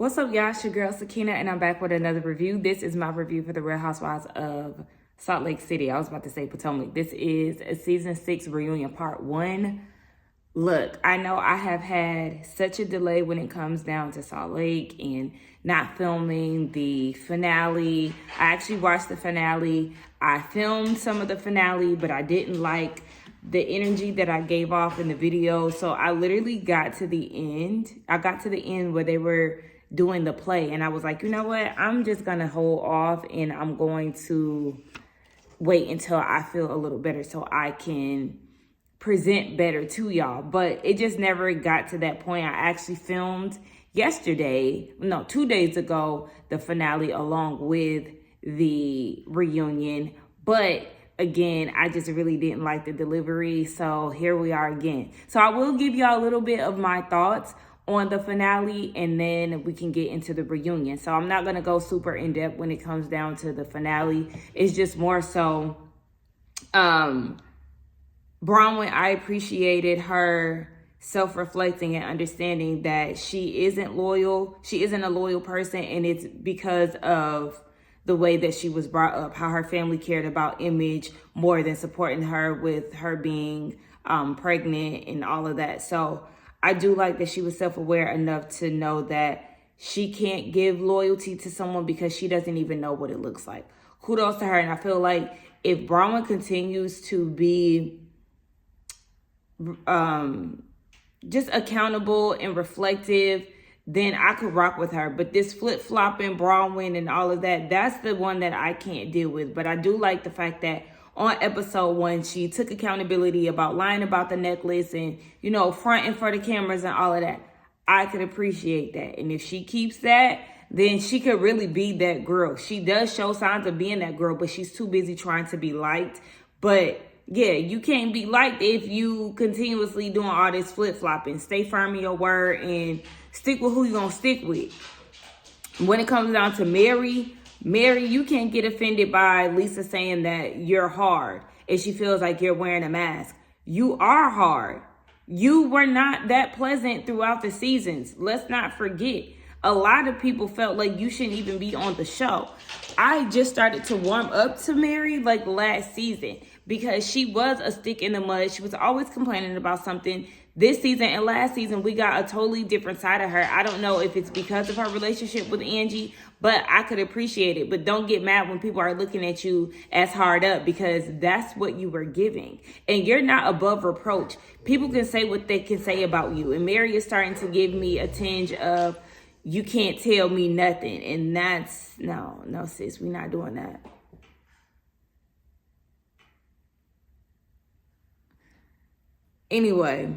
What's up, y'all? It's your girl Sakina, and I'm back with another review. This is my review for the Real Housewives of Salt Lake City. I was about to say Potomac. This is a season 6 reunion part 1. Look, I know I have had such a delay when it comes down to Salt Lake and not filming the finale. I actually watched the finale. I filmed some of the finale, but I didn't like the energy that I gave off in the video. So I literally got to the end. I got to the end where they were doing the play, and I was like, you know what? I'm just gonna hold off, and I'm going to wait until I feel a little better so I can present better to y'all. But it just never got to that point. I actually filmed yesterday, no, 2 days ago, the finale along with the reunion. But again, I just really didn't like the delivery. So here we are again. So I will give y'all a little bit of my thoughts on the finale, and then we can get into the reunion. So I'm not going to go super in depth when it comes down to the finale. It's just more so, Bronwyn, I appreciated her self-reflecting and understanding that she isn't loyal. She isn't a loyal person, and it's because of the way that she was brought up, how her family cared about image more than supporting her with her being pregnant and all of that. So I do like that she was self-aware enough to know that she can't give loyalty to someone because she doesn't even know what it looks like. Kudos to her. And I feel like if Bronwyn continues to be just accountable and reflective, then I could rock with her. But this flip-flopping Bronwyn and all of that, that's the one that I can't deal with. But I do like the fact that on episode 1, she took accountability about lying about the necklace and, you know, fronting for the cameras and all of that. I could appreciate that. And if she keeps that, then she could really be that girl. She does show signs of being that girl, but she's too busy trying to be liked. But yeah, you can't be liked if you continuously doing all this flip-flopping. Stay firm in your word and stick with who you're going to stick with. When it comes down to Mary, you can't get offended by Lisa saying that you're hard and she feels like you're wearing a mask. You are hard. You were not that pleasant throughout the seasons. Let's not forget. A lot of people felt like you shouldn't even be on the show. I just started to warm up to Mary like last season because she was a stick in the mud. She was always complaining about something. This season and last season, we got a totally different side of her. I don't know if it's because of her relationship with Angie, but I could appreciate it. But don't get mad when people are looking at you as hard up, because that's what you were giving. And you're not above reproach. People can say what they can say about you. And Mary is starting to give me a tinge of, you can't tell me nothing. And that's, no, sis, we're not doing that. Anyway,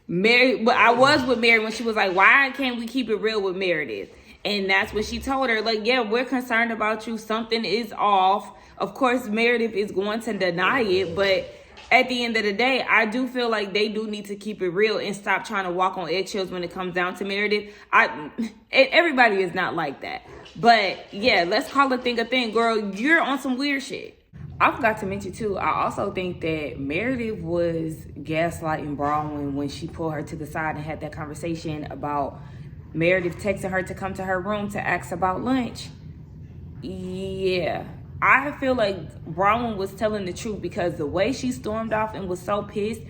Mary, but I was with Mary when she was like, why can't we keep it real with Meredith? And that's what she told her. Like, yeah, we're concerned about you. Something is off. Of course, Meredith is going to deny it. But at the end of the day, I do feel like they do need to keep it real and stop trying to walk on eggshells when it comes down to Meredith. Everybody is not like that. But yeah, let's call a thing, girl. You're on some weird shit. I forgot to mention too, I also think that Meredith was gaslighting Bronwyn when she pulled her to the side and had that conversation about Meredith texting her to come to her room to ask about lunch. Yeah, I feel like Bronwyn was telling the truth because the way she stormed off and was so pissed,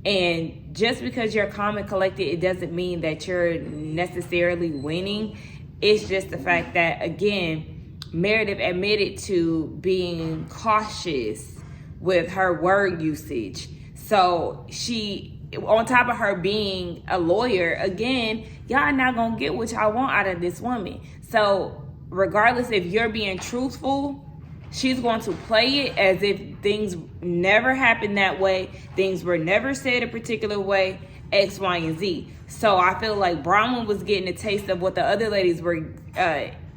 and just because you're calm and collected, it doesn't mean that you're necessarily winning. It's just the fact that, again, Meredith admitted to being cautious with her word usage. So she, on top of her being a lawyer, again, y'all not gonna get what y'all want out of this woman. So regardless if you're being truthful, she's going to play it as if things never happened that way. Things were never said a particular way, X, Y, and Z. So I feel like Bronwyn was getting a taste of what the other ladies were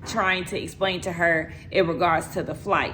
trying to explain to her in regards to the flight.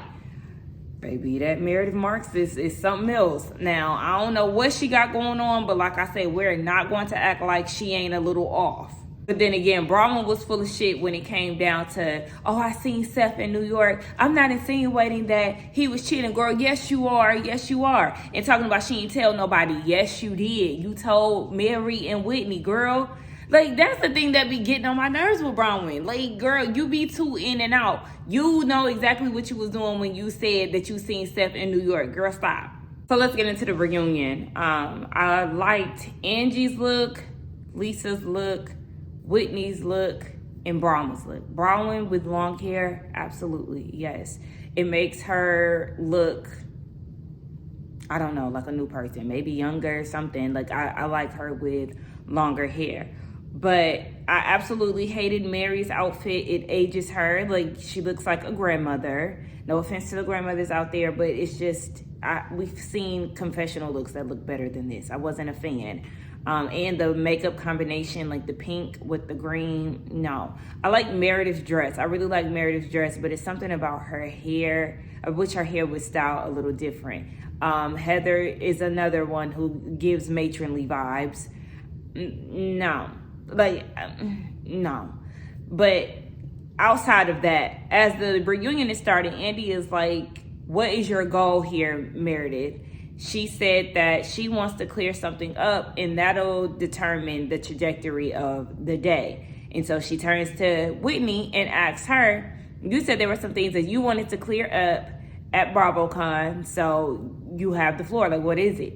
Baby, that Meredith Marks is something else. Now, I don't know what she got going on, but like I said, we're not going to act like she ain't a little off. But then again, Bronwyn was full of shit when it came down to, oh, I seen Seth in New York. I'm not insinuating that he was cheating, girl. Yes, you are. Yes, you are. And talking about she ain't tell nobody. Yes, you did. You told Mary and Whitney, girl. Like, that's the thing that be getting on my nerves with Bronwyn. Like, girl, you be too in and out. You know exactly what you was doing when you said that you seen Steph in New York. Girl, stop. So let's get into the reunion. I liked Angie's look, Lisa's look, Whitney's look, and Bronwyn's look. Bronwyn with long hair, absolutely, yes. It makes her look, I don't know, like a new person, maybe younger or something. Like, I like her with longer hair. But I absolutely hated Mary's outfit. It ages her. Like, she looks like a grandmother. No offense to the grandmothers out there, but it's just, we've seen confessional looks that look better than this. I wasn't a fan. And the makeup combination, like the pink with the green, no. I like Meredith's dress. I really like Meredith's dress, but it's something about her hair. I wish her hair was styled a little different. Heather is another one who gives matronly vibes. No. Like, no. But outside of that, as the reunion is starting, Andy is like, what is your goal here, Meredith? She said that she wants to clear something up, and that'll determine the trajectory of the day. And so she turns to Whitney and asks her, you said there were some things that you wanted to clear up at BravoCon, so you have the floor. Like, what is it?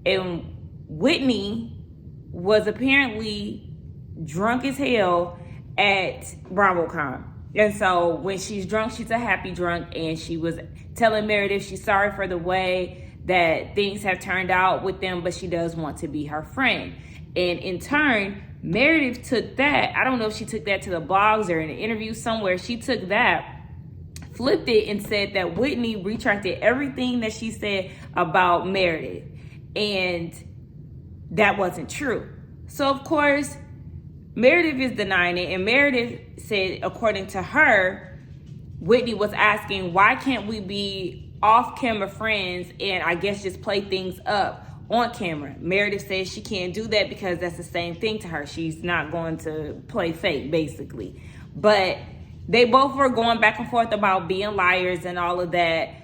And Whitney was apparently drunk as hell at BravoCon. And so when she's drunk, she's a happy drunk, and she was telling Meredith she's sorry for the way that things have turned out with them, but she does want to be her friend. And in turn, Meredith took that, I don't know if she took that to the blogs or in an interview somewhere, she took that, flipped it, and said that Whitney retracted everything that she said about Meredith. And that wasn't true. So of course, Meredith is denying it, and Meredith said, according to her, Whitney was asking, why can't we be off-camera friends and I guess just play things up on camera? Meredith says she can't do that because that's the same thing to her. She's not going to play fake, basically. But they both were going back and forth about being liars and all of that.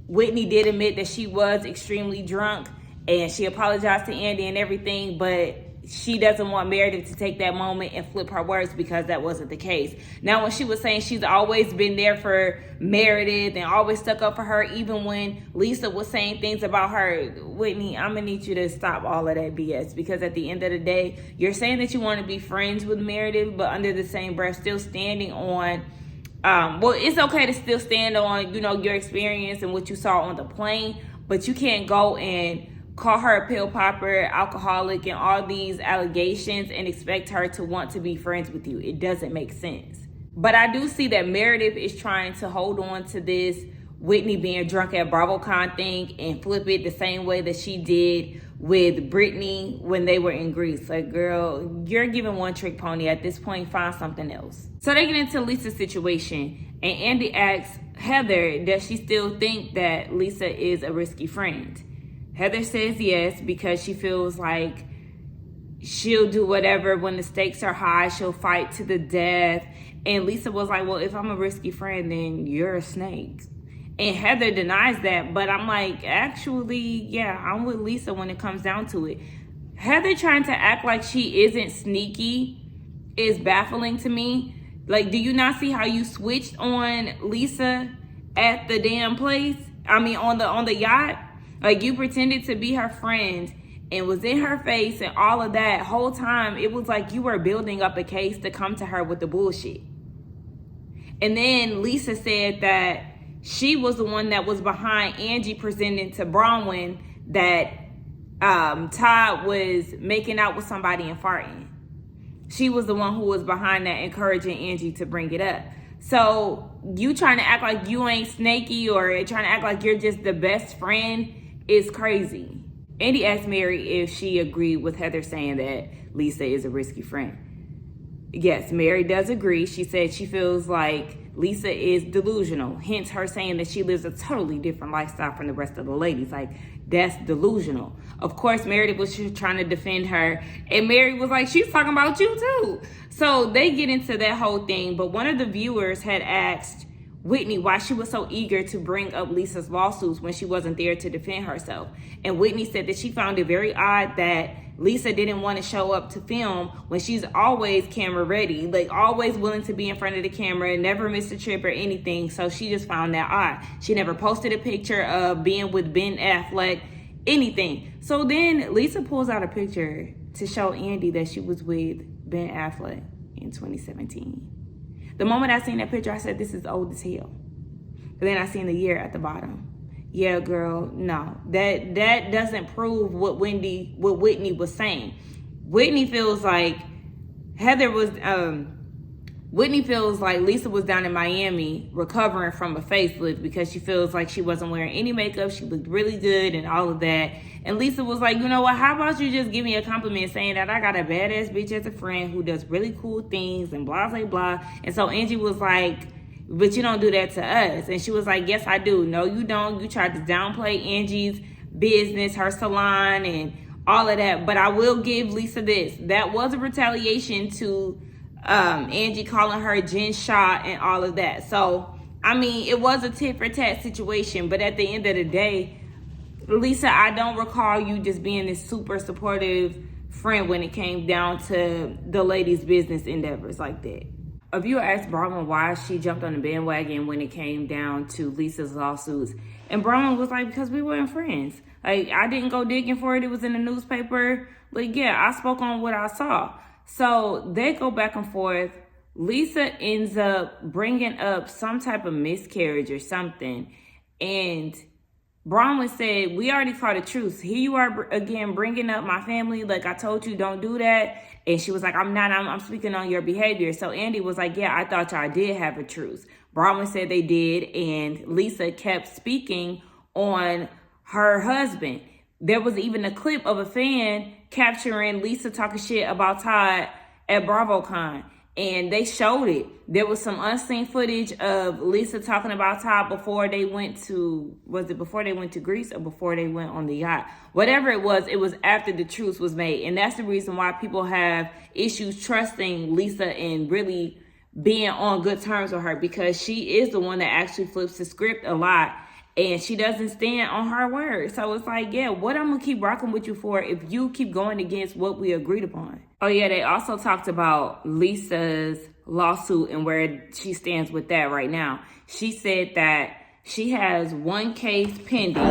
Whitney did admit that she was extremely drunk, and she apologized to Andy and everything, but she doesn't want Meredith to take that moment and flip her words because that wasn't the case. Now, when she was saying she's always been there for Meredith and always stuck up for her, even when Lisa was saying things about her, Whitney, I'm gonna need you to stop all of that BS, because at the end of the day, you're saying that you want to be friends with Meredith, but under the same breath, still standing on, well, it's okay to still stand on, you know, your experience and what you saw on the plane, but you can't go and call her a pill popper, alcoholic, and all these allegations and expect her to want to be friends with you. It doesn't make sense. But I do see that Meredith is trying to hold on to this Whitney being drunk at BravoCon thing and flip it the same way that she did with Brittany when they were in Greece. Like, girl, you're giving one trick pony. At this point, find something else. So they get into Lisa's situation, and Andy asks Heather, does she still think that Lisa is a risky friend? Heather says yes, because she feels like she'll do whatever when the stakes are high. She'll fight to the death. And Lisa was like, well, if I'm a risky friend, then you're a snake. And Heather denies that. But I'm like, actually, yeah, I'm with Lisa when it comes down to it. Heather trying to act like she isn't sneaky is baffling to me. Like, do you not see how you switched on Lisa at the damn place? I mean, on the yacht? Like, you pretended to be her friend and was in her face and all of that whole time. It was like you were building up a case to come to her with the bullshit. And then Lisa said that she was the one that was behind Angie presenting to Bronwyn that Todd was making out with somebody and farting. She was the one who was behind that, encouraging Angie to bring it up. So you trying to act like you ain't snaky or trying to act like you're just the best friend is crazy. Andy asked Mary if she agreed with Heather saying that Lisa is a risky friend. Yes, Mary does agree. She said she feels like Lisa is delusional, hence her saying that she lives a totally different lifestyle from the rest of the ladies. Like, that's delusional. Of course, Meredith was just trying to defend her, and Mary was like, she's talking about you too. So they get into that whole thing, but one of the viewers had asked Whitney why she was so eager to bring up Lisa's lawsuits when she wasn't there to defend herself. And Whitney said that she found it very odd that Lisa didn't want to show up to film when she's always camera ready, like always willing to be in front of the camera, never missed a trip or anything. So she just found that odd. She never posted a picture of being with Ben Affleck, anything. So then Lisa pulls out a picture to show Andy that she was with Ben Affleck in 2017. The moment I seen that picture, I said, this is old as hell. But then I seen the year at the bottom. Yeah, girl, no. That doesn't prove what Whitney was saying. Whitney feels like Whitney feels like Lisa was down in Miami recovering from a facelift because she feels like she wasn't wearing any makeup. She looked really good and all of that. And Lisa was like, you know what? How about you just give me a compliment saying that I got a badass bitch as a friend who does really cool things and blah, blah, blah. And so Angie was like, but you don't do that to us. And she was like, yes, I do. No, you don't. You tried to downplay Angie's business, her salon, and all of that. But I will give Lisa this. That was a retaliation to Angie calling her Jen Shah and all of that. So, I mean, it was a tit for tat situation. But at the end of the day, Lisa, I don't recall you just being this super supportive friend when it came down to the ladies' business endeavors like that. A viewer asked Bronwyn why she jumped on the bandwagon when it came down to Lisa's lawsuits. And Bronwyn was like, because we weren't friends. Like, I didn't go digging for it. It was in the newspaper. Like, yeah, I spoke on what I saw. So they go back and forth. Lisa ends up bringing up some type of miscarriage or something. And Bronwyn said, we already caught the truth. Here you are again bringing up my family. Like, I told you, don't do that. And she was like, I'm speaking on your behavior. So Andy was like, yeah, I thought y'all did have a truce. Bronwyn said they did. And Lisa kept speaking on her husband. There was even a clip of a fan capturing Lisa talking shit about Todd at BravoCon. And they showed it. There was some unseen footage of Lisa talking about Todd before they went to, was it before they went to Greece or before they went on the yacht? Whatever it was after the truce was made. And that's the reason why people have issues trusting Lisa and really being on good terms with her, because she is the one that actually flips the script a lot. And she doesn't stand on her word. So it's like, yeah, what I'm going to keep rocking with you for if you keep going against what we agreed upon? Oh, yeah, they also talked about Lisa's lawsuit and where she stands with that right now. She said that she has one case pending.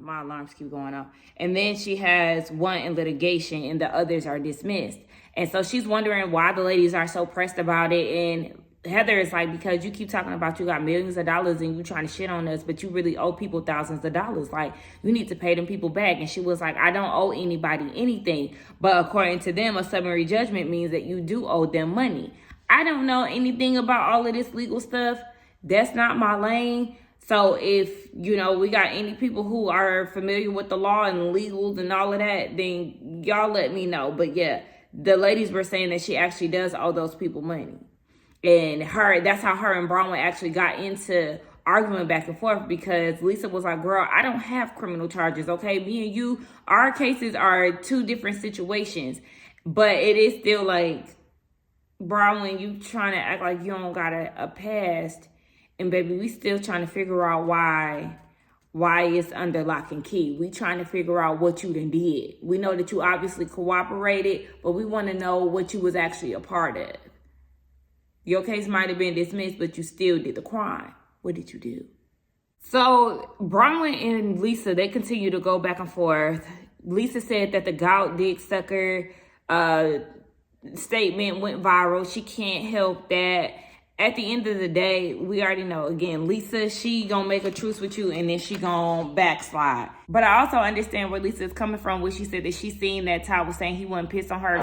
My alarms keep going off. And then she has one in litigation and the others are dismissed. And so she's wondering why the ladies are so pressed about it. And Heather is like, because you keep talking about you got millions of dollars and you trying to shit on us, but you really owe people thousands of dollars. Like, you need to pay them people back. And she was like, I don't owe anybody anything. But according to them, a summary judgment means that you do owe them money. I don't know anything about all of this legal stuff. That's not my lane. So if, we got any people who are familiar with the law and legals and all of that, then y'all let me know. But yeah, the ladies were saying that she actually does owe those people money. And that's how her and Bronwyn actually got into arguing back and forth, because Lisa was like, girl, I don't have criminal charges, okay? Me and you, our cases are two different situations. But it is still like, Bronwyn, you trying to act like you don't got a past. And baby, we still trying to figure out why it's under lock and key. We trying to figure out what you done did. We know that you obviously cooperated, but we want to know what you was actually a part of. Your case might have been dismissed, but you still did the crime. What did you do? So Bronwyn and Lisa, they continue to go back and forth. Lisa said that the gout dick sucker statement went viral. She can't help that. At the end of the day, we already know, again, Lisa, she gonna make a truce with you and then she gonna backslide. But I also understand where Lisa is coming from when she said that she seen that Todd was saying he wasn't pissed on her.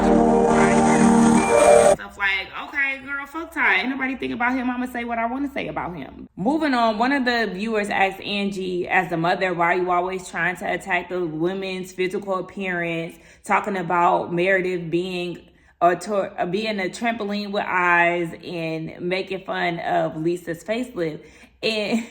Stuff like, okay, girl, fuck Todd. Ain't nobody think about him. I'm gonna say what I want to say about him. Moving on, one of the viewers asked Angie, as the mother, why are you always trying to attack the women's physical appearance, talking about Meredith being a trampoline with eyes and making fun of Lisa's facelift. And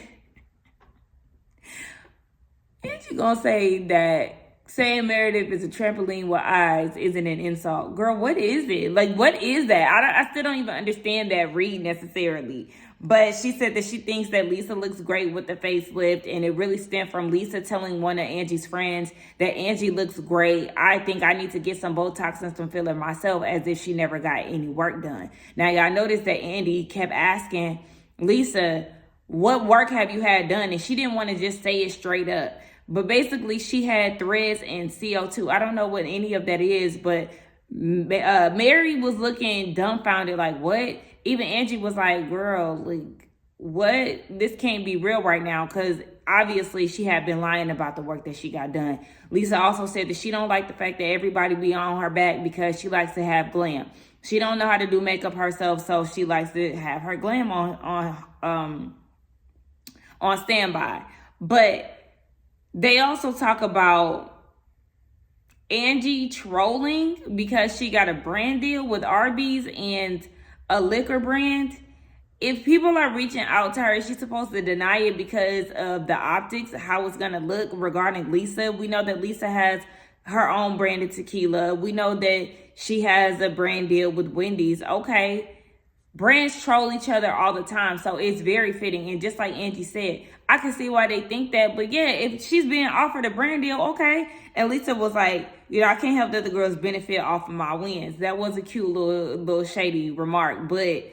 you gonna say that saying Meredith is a trampoline with eyes isn't an insult. Girl, what is it? Like, what is that? I still don't even understand that read necessarily. But she said that she thinks that Lisa looks great with the facelift, and it really stemmed from Lisa telling one of Angie's friends that Angie looks great. I think I need to get some Botox and some filler myself, as if she never got any work done. Now, y'all notice that Andy kept asking Lisa, what work have you had done? And she didn't want to just say it straight up. But basically, she had threads and CO2. I don't know what any of that is, but Mary was looking dumbfounded, like, what? Even Angie was like, girl, like, what? This can't be real right now, because obviously she had been lying about the work that she got done. Lisa also said that she don't like the fact that everybody be on her back because she likes to have glam. She don't know how to do makeup herself, so she likes to have her glam on standby. But they also talk about Angie trolling because she got a brand deal with Arby's and a liquor brand. If people are reaching out to her, she's supposed to deny it because of the optics, how it's going to look regarding Lisa. We know that Lisa has her own branded tequila. We know that she has a brand deal with Wendy's. Okay. Brands troll each other all the time, so it's very fitting. And just like Angie said, I can see why they think that. But yeah, if she's being offered a brand deal, okay. And Lisa was like, I can't help that the girls benefit off of my wins. That was a cute little shady remark. But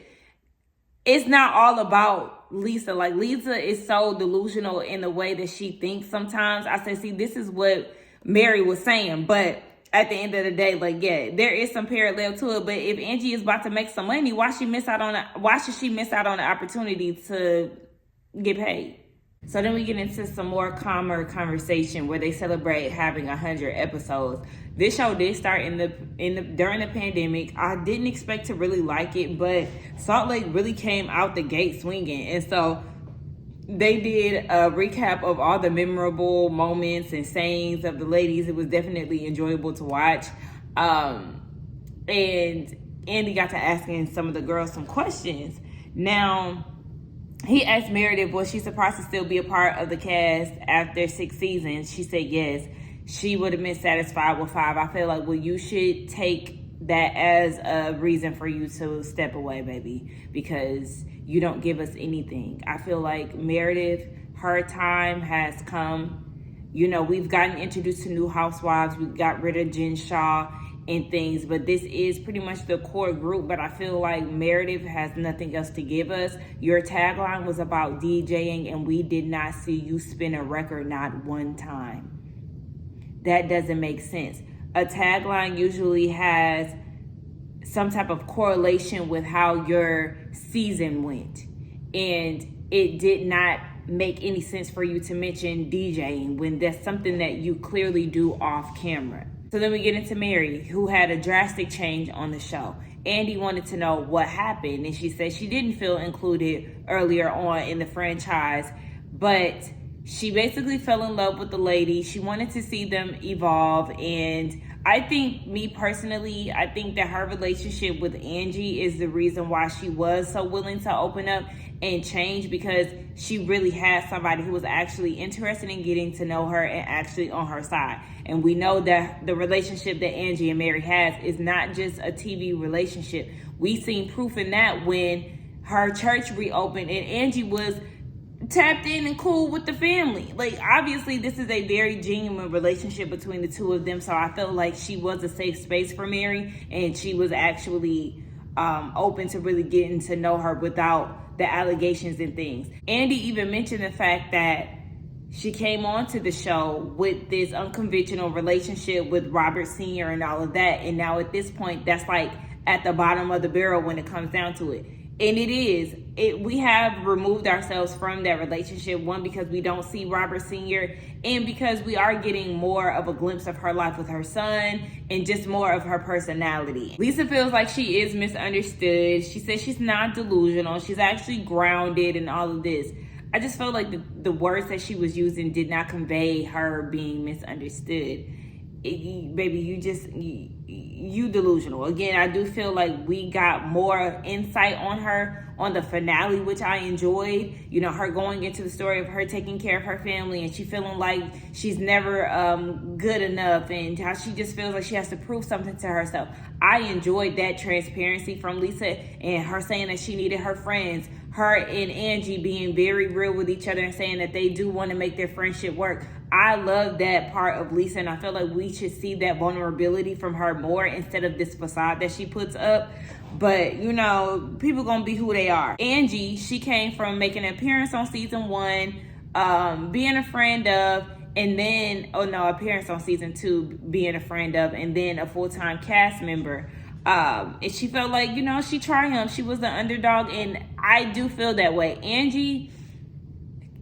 it's not all about Lisa. Like, Lisa is so delusional in the way that she thinks sometimes. I say, see, this is what Mary was saying. But at the end of the day, like, yeah, there is some parallel to it. But if Angie is about to make some money, why should she miss out on the opportunity to get paid? So then we get into some more calmer conversation where they celebrate having 100 episodes. This show did start during the pandemic. I didn't expect to really like it, but Salt Lake really came out the gate swinging. And so they did a recap of all the memorable moments and sayings of the ladies. It was definitely enjoyable to watch. And Andy got to asking some of the girls some questions. Now, he asked Meredith, was she surprised to still be a part of the cast after 6 seasons? She said yes. She would have been satisfied with 5. I feel like, well, you should take that as a reason for you to step away, baby, because you don't give us anything. I feel like Meredith, her time has come. We've gotten introduced to new Housewives. We got rid of Jen Shaw and things, but this is pretty much the core group. But I feel like Meredith has nothing else to give us. Your tagline was about DJing, and we did not see you spin a record not one time. That doesn't make sense. A tagline usually has some type of correlation with how your season went, and it did not make any sense for you to mention DJing when that's something that you clearly do off camera. So then we get into Mary, who had a drastic change on the show. Andy wanted to know what happened, and she said she didn't feel included earlier on in the franchise, but she basically fell in love with the lady. She wanted to see them evolve, and I think, me personally, I think that her relationship with Angie is the reason why she was so willing to open up and change, because she really had somebody who was actually interested in getting to know her and actually on her side. And we know that the relationship that Angie and Mary has is not just a TV relationship. We seen proof in that when her church reopened and Angie was tapped in and cool with the family. Like, obviously this is a very genuine relationship between the two of them, so I felt like she was a safe space for Mary, and she was actually open to really getting to know her without the allegations and things. Andy even mentioned the fact that she came onto the show with this unconventional relationship with Robert Sr. and all of that, and now at this point that's like at the bottom of the barrel when it comes down to it. And we have removed ourselves from that relationship, one, because we don't see Robert Sr., and because we are getting more of a glimpse of her life with her son and just more of her personality. Lisa feels like she is misunderstood. She says she's not delusional. She's actually grounded in all of this. I just felt like the words that she was using did not convey her being misunderstood. baby, you delusional. Again, I do feel like we got more insight on her on the finale, which I enjoyed. You know, her going into the story of her taking care of her family and she feeling like she's never good enough, and how she just feels like she has to prove something to herself. I enjoyed that transparency from Lisa, and her saying that she needed her friends, her and Angie being very real with each other and saying that they do want to make their friendship work. I love that part of Lisa, and I feel like we should see that vulnerability from her more instead of this facade that she puts up. But, you know, people gonna be who they are. Angie, she came from making an appearance on season 1, being a friend of, and then, appearance on season 2, being a friend of, and then a full-time cast member. And she felt like, you know, she triumphed. She was the underdog, and I do feel that way. Angie,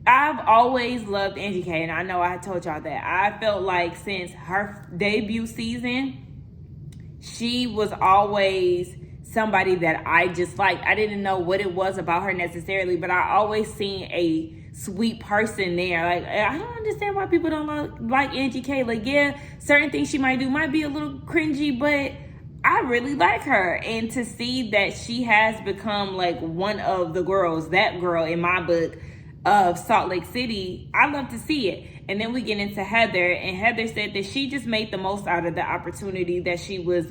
I've always loved Angie K, and I know I told y'all that. I felt like since her debut season, she was always somebody that I just liked. I didn't know what it was about her necessarily, but I always seen a sweet person there. Like, I don't understand why people don't like Angie K. Like, yeah, certain things she might do might be a little cringy, but I really like her. And to see that she has become like one of the girls, that girl in my book, of Salt Lake City, I love to see it. And then we get into Heather, and Heather said that she just made the most out of the opportunity that she was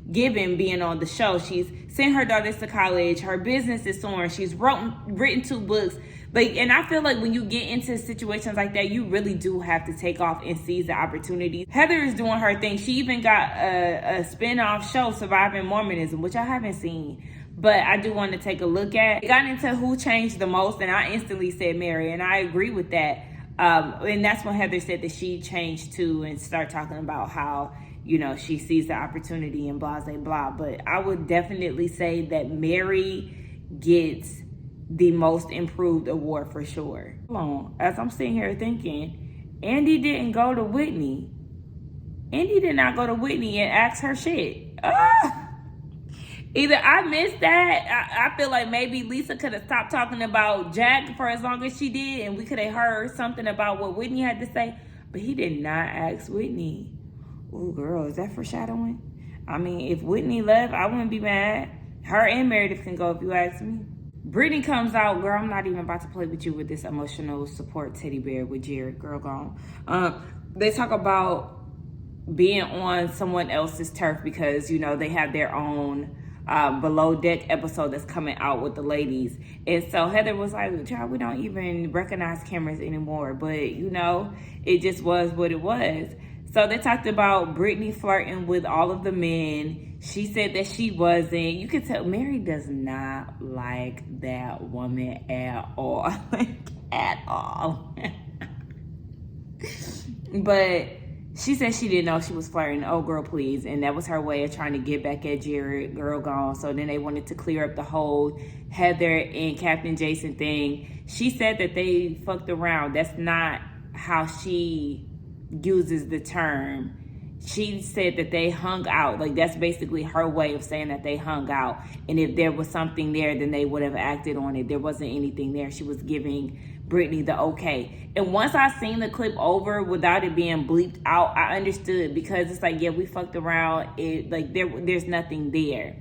given being on the show. She's sent her daughters to college, her business is soaring, she's written 2 books. Like, and I feel like when you get into situations like that, you really do have to take off and seize the opportunities. Heather is doing her thing. She even got a spin-off show, Surviving Mormonism, which I haven't seen, but I do want to take a look at. It got into who changed the most, and I instantly said Mary, and I agree with that. And that's when Heather said that she changed too, and start talking about how, you know, she sees the opportunity and blah, blah, blah. But I would definitely say that Mary gets the most improved award for sure. Hold on, as I'm sitting here thinking, Andy didn't go to Whitney. Andy did not go to Whitney and ask her shit. Either I missed that. I feel like maybe Lisa could have stopped talking about Jack for as long as she did, and we could have heard something about what Whitney had to say. But he did not ask Whitney. Oh, girl, is that foreshadowing? I mean, if Whitney left, I wouldn't be mad. Her and Meredith can go if you ask me. Brittany comes out, girl, I'm not even about to play with you with this emotional support teddy bear with Jared, girl gone. They talk about being on someone else's turf because, you know, they have their own below deck episode that's coming out with the ladies. And so Heather was like, child, we don't even recognize cameras anymore. But, you know, it just was what it was. So they talked about Brittany flirting with all of the men. She said that she wasn't. You could tell Mary does not like that woman at all. Like, at all. But she said she didn't know she was flirting. Oh, girl, please. And that was her way of trying to get back at Jared, girl gone. So then they wanted to clear up the whole Heather and Captain Jason thing. She said that they fucked around. That's not how she uses the term. She said that they hung out. Like, that's basically her way of saying that they hung out. And if there was something there, then they would have acted on it. There wasn't anything there. She was giving Brittany the okay. And once I seen the clip over without it being bleeped out, I understood, because it's like, yeah, we fucked around. It like there's nothing there.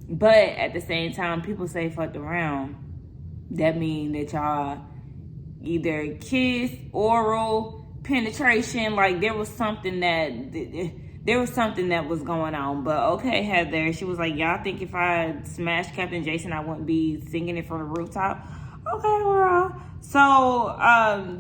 But at the same time, people say fucked around. That mean that y'all either kiss, oral, penetration. Like, there was something that was going on. But okay, Heather, she was like, y'all think if I smashed Captain Jason, I wouldn't be singing it from the rooftop? Okay, girl. So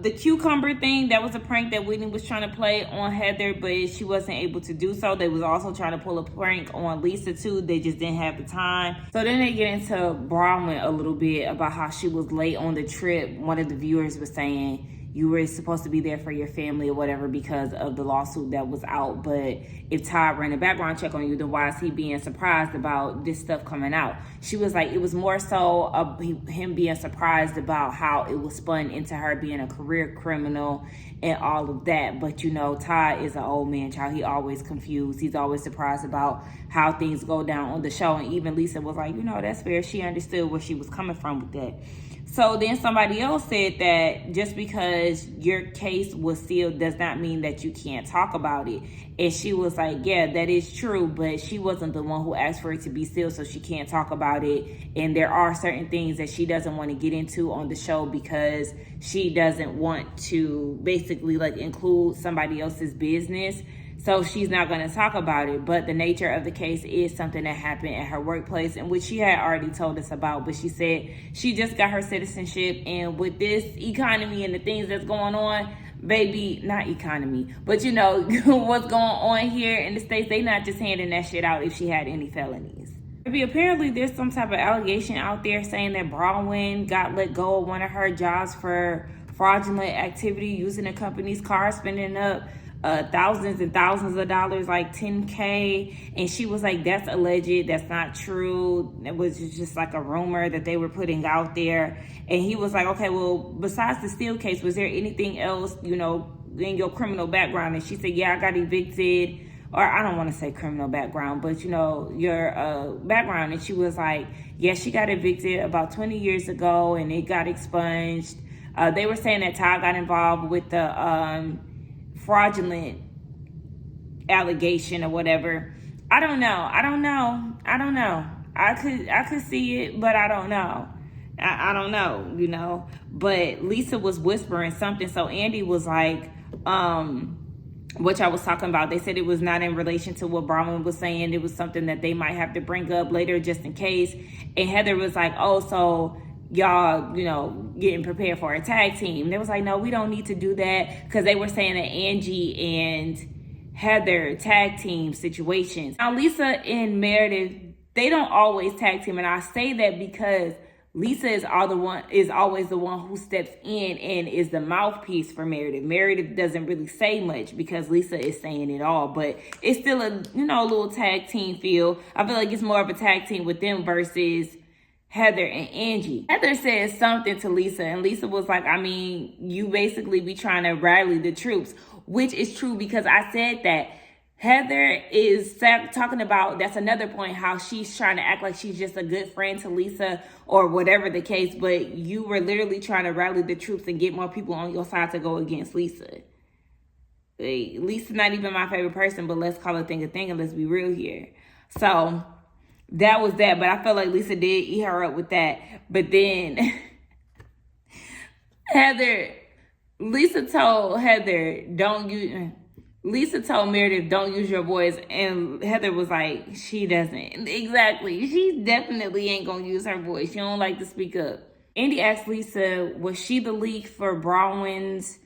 the cucumber thing, that was a prank that Whitney was trying to play on Heather, but she wasn't able to do so. They was also trying to pull a prank on Lisa too. They just didn't have the time. So then they get into Bronwyn a little bit about how she was late on the trip. One of the viewers was saying, you were supposed to be there for your family or whatever because of the lawsuit that was out. But if Todd ran a background check on you, then why is he being surprised about this stuff coming out? She was like, it was more so of him being surprised about how it was spun into her being a career criminal and all of that. But, you know, Todd is an old man, child. He always confused. He's always surprised about how things go down on the show. And even Lisa was like, you know, that's fair. She understood where she was coming from with that. So then somebody else said that just because your case was sealed does not mean that you can't talk about it. And she was like, yeah, that is true, but she wasn't the one who asked for it to be sealed, so she can't talk about it. And there are certain things that she doesn't want to get into on the show because she doesn't want to basically like include somebody else's business. So she's not going to talk about it. But the nature of the case is something that happened at her workplace, and which she had already told us about. But she said she just got her citizenship, and with this economy and the things that's going on, baby, not economy, but you know, what's going on here in the States, they not just handing that shit out if she had any felonies. Baby, apparently there's some type of allegation out there saying that Bronwyn got let go of one of her jobs for fraudulent activity using a company's car, spending up thousands and thousands of dollars, like 10K. And she was like, that's alleged, that's not true. It was just like a rumor that they were putting out there. And he was like, okay, well, besides the Steele case, was there anything else, you know, in your criminal background? And she said, yeah, I got evicted. Or I don't want to say criminal background, but you know, your background. And she was like, yeah, she got evicted about 20 years ago and it got expunged. They were saying that Todd got involved with the fraudulent allegation or whatever. I don't know. I could see it, but I don't know. I don't know, you know. But Lisa was whispering something, so Andy was like, which I was talking about. They said it was not in relation to what Bronwyn was saying. It was something that they might have to bring up later just in case. And Heather was like, oh, so y'all, you know, getting prepared for a tag team. They was like, no, we don't need to do that, because they were saying that Angie and Heather tag team situations. Now, Lisa and Meredith, they don't always tag team. And I say that because Lisa is always the one who steps in and is the mouthpiece for Meredith. Meredith doesn't really say much because Lisa is saying it all, but it's still a, you know, a little tag team feel. I feel like it's more of a tag team with them versus Heather and Angie. Heather said something to Lisa, and Lisa was like, I mean, you basically be trying to rally the troops, which is true because I said that. Heather is talking about, that's another point, how she's trying to act like she's just a good friend to Lisa or whatever the case, but you were literally trying to rally the troops and get more people on your side to go against Lisa. Lisa's not even my favorite person, but let's call a thing and let's be real here. So that was that, but I felt like Lisa did eat her up with that. But then Lisa told Meredith, don't use your voice. And Heather was like, she doesn't. Exactly. She definitely ain't going to use her voice. She don't like to speak up. Andy asked Lisa, was she the leak for Bronwyn's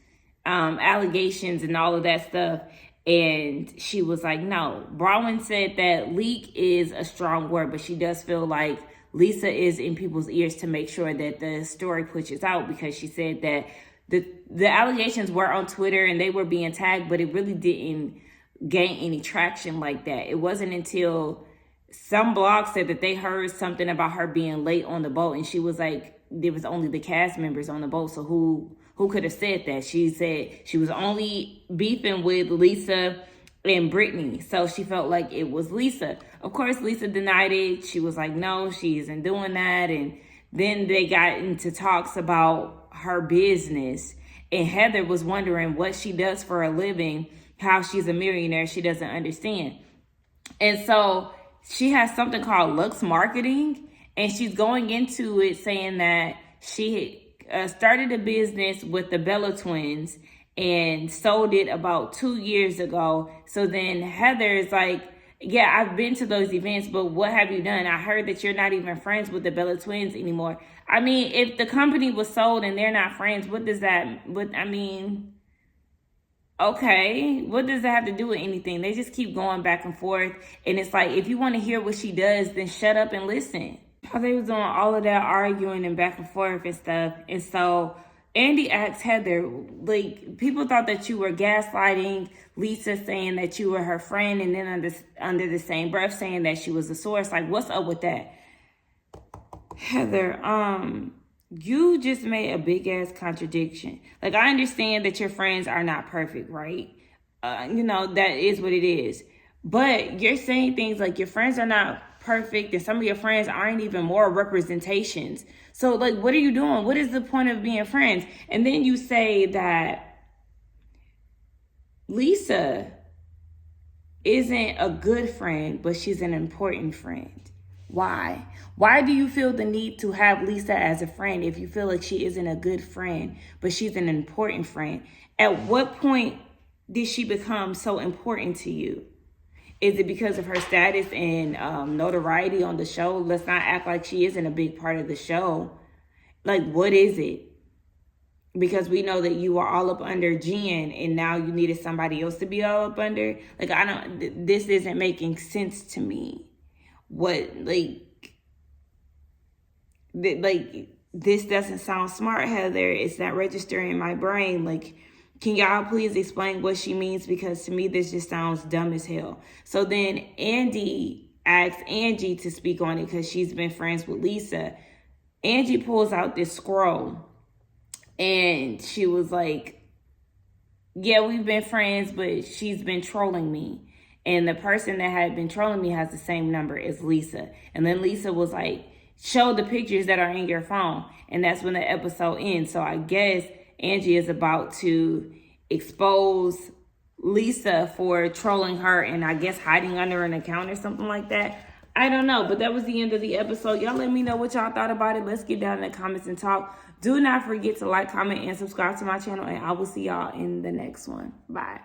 allegations and all of that stuff? And she was like, no. Bronwyn said that leak is a strong word, but she does feel like Lisa is in people's ears to make sure that the story pushes out, because she said that the allegations were on Twitter and they were being tagged, but it really didn't gain any traction like that. It wasn't until some blog said that they heard something about her being late on the boat, and she was like, there was only the cast members on the boat, so who could have said that? She said she was only beefing with Lisa and Brittany, so she felt like it was Lisa. Of course, Lisa denied it. She was like, no, she isn't doing that. And then they got into talks about her business, and Heather was wondering what she does for a living, how she's a millionaire. She doesn't understand. And so she has something called Lux Marketing, and she's going into it saying that she started a business with the Bella twins and sold it about 2 years ago. So then Heather is like, yeah, I've been to those events, but what have you done? I heard that you're not even friends with the Bella twins anymore. I mean, if the company was sold and they're not friends, okay, what does that have to do with anything? They just keep going back and forth. And it's like, if you want to hear what she does, then shut up and listen. They was doing all of that arguing and back and forth and stuff. And so Andy asked Heather, like, people thought that you were gaslighting Lisa, saying that you were her friend, and then under the same breath saying that she was the source. Like, what's up with that? Heather, you just made a big ass contradiction. Like, I understand that your friends are not perfect, right? You know, that is what it is. But you're saying things like your friends are not perfect, and some of your friends aren't even more representations. So, like, what are you doing? What is the point of being friends? And then you say that Lisa isn't a good friend, but she's an important friend. Why? Why do you feel the need to have Lisa as a friend if you feel like she isn't a good friend, but she's an important friend? At what point did she become so important to you? Is it because of her status and notoriety on the show? Let's not act like she isn't a big part of the show. Like, what is it? Because we know that you were all up under Jen and now you needed somebody else to be all up under. Like, this isn't making sense to me. This doesn't sound smart, Heather. It's not registering in my brain. Like, can y'all please explain what she means? Because to me, this just sounds dumb as hell. So then Andy asked Angie to speak on it because she's been friends with Lisa. Angie pulls out this scroll and she was like, yeah, we've been friends, but she's been trolling me. And the person that had been trolling me has the same number as Lisa. And then Lisa was like, show the pictures that are in your phone. And that's when the episode ends. So I guess Angie is about to expose Lisa for trolling her and I guess hiding under an account or something like that. I don't know, but that was the end of the episode. Y'all let me know what y'all thought about it. Let's get down in the comments and talk. Do not forget to like, comment, and subscribe to my channel, and I will see y'all in the next one. Bye.